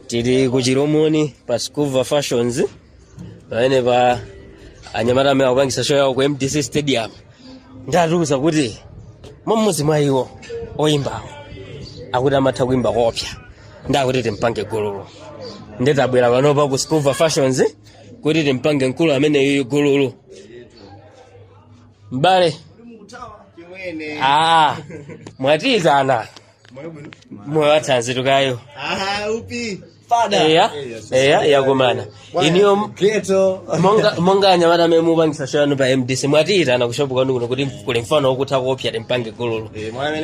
tiri kuchiromoni pa Skuva Fashions pamene pa anyamata amene akupangisa show yawo ku MDC Stadium. Ndatuza kuti mumuzi mwayiwo oyimbawo akuti amatha kuimba kopya ndakuti timpange gululu. Ndetabwera panopa ku Skuva Fashions kuti timpange mkulu amene gululu. Mbale mwatizana moyo wathanzi tukayo upi fada yakumana iniyo monga anyamata amene mupangisa show yanu pa MDC mwatiyitana kushopu kwanu kuno kuti kuli mfano wokutha kopya timpange gululu. mwana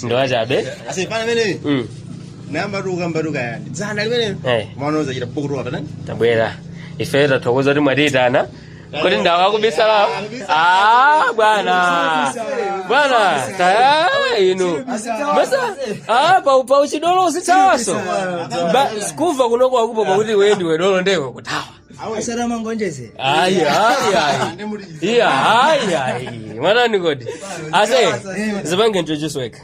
ndo achabe asifana mene namba tuka yani dzana limene manoza chita pokutoka patani tabwera ife tathokoza kuti mwatiyitana kuti ndawo akubisala bwana inu masa pa uchidolo usithawaso Skuva kunoko akupopa kuti wendi wedolo ndeko kutawa Salama ngonjeze. Ayi. Mwanani kodi. Ase zibange introduce weka.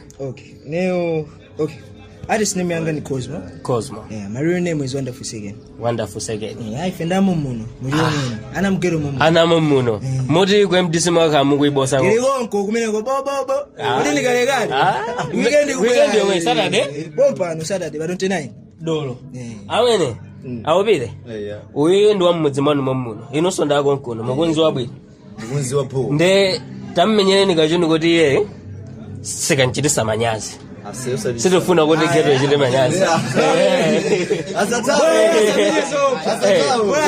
Okay. Artist name yanga ni Cosmo. Yeah, my real name is Wonderful Second. Yeah, ifenda muno. Ana mgero muno. Moti ku MDC mwaka mukuibosa ngo. Iligonko kumene ko bobo. Kuti ligale. Weekend yomwe Saturday. Bompa no Saturday ba 29. Dolo. Awene. Awobile. Uyi ndo wamudzi manu muno. Inonso ndako nkono. Mukunzi wabwino. mukunzi wapo. Nde tammenyeni kachunu kuti iye sikanchitisa manyazi. Sitofuna kuti gero chite manyazi.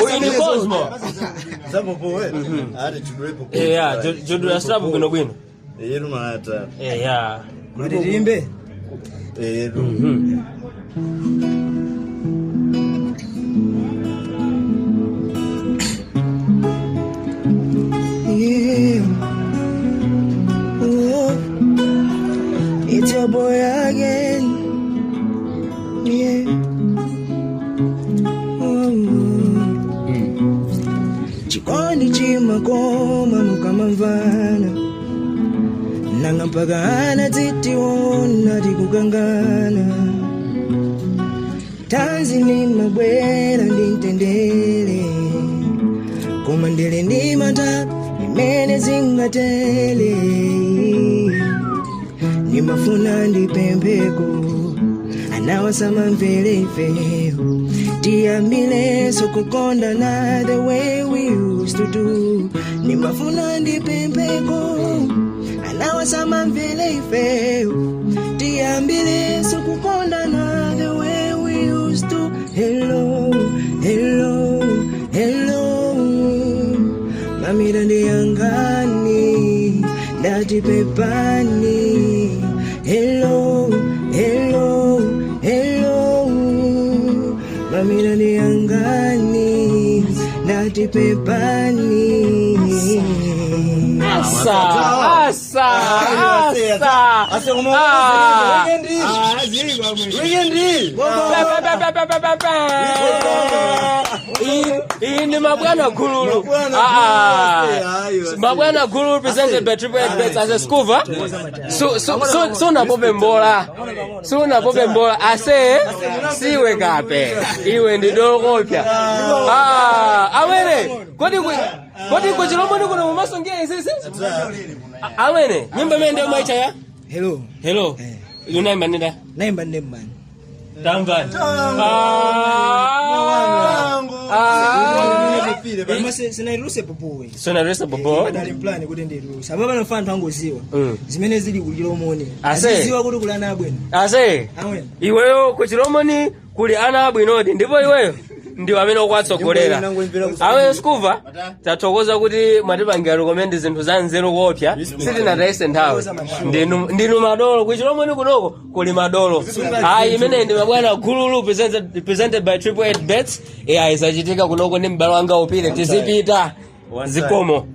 Uyi Cosmo. Sapo poe. Ati chudwepo. Jodu astrapu kuno kwino. Yeru maata. Madirimbe. Yeru. It's your boy again. Yeah. Chikondi chimakoma mukamamvana nanga mpaka ana titiona tikukangana tanzi ni mabwera ndintendele koma ndele ndi mata imene zingatele nimafuna ndipembeko anawasama mvelefeo tiyambile sokukonda na the way we used to do nimafuna ndipembeko anawasama mvelefeo tiyambile sokukonda na the way we used to. Hello mamira ndiyangani ndati pepani. Hello mamira ndiyangani ndati pepani. Asa. Weekendi. Ini mabwana gululu. Mabwana gululu presented by Triple H Bets as a Skuva. So na pope mbola. Ase siwe kape. Iwe ndidolo kopya. Awene. Kodi kuchilombo ndiko na masongea isisi? Awene. Nyimba mende umaicha ya? Hello. Unaimba nenda? Naimba ndembani. Tambani. Sinairuse popowe. Dali plan kuti ndirusa. Ababa nofana tangoziwa. Zimene zili kuchilomoni. Ase. Ziwa kuti kula na abwino. Ase. Iweyo kuchilomoni kuli ana abwinodi ndipo iweyo ndiwo amene okwatsogolera. Awe Skuva tathokoza kuti mwatipangira recommend zinthu za nzeru kopya sitinatayise nthawi. Ndinu madolo kuchilomoni kunoko kuli madolo. Imene ndi mabwana gululu presented by Triple H Bets. Isachitika kunoko ndi mbalo anga upile tizipita zikomo.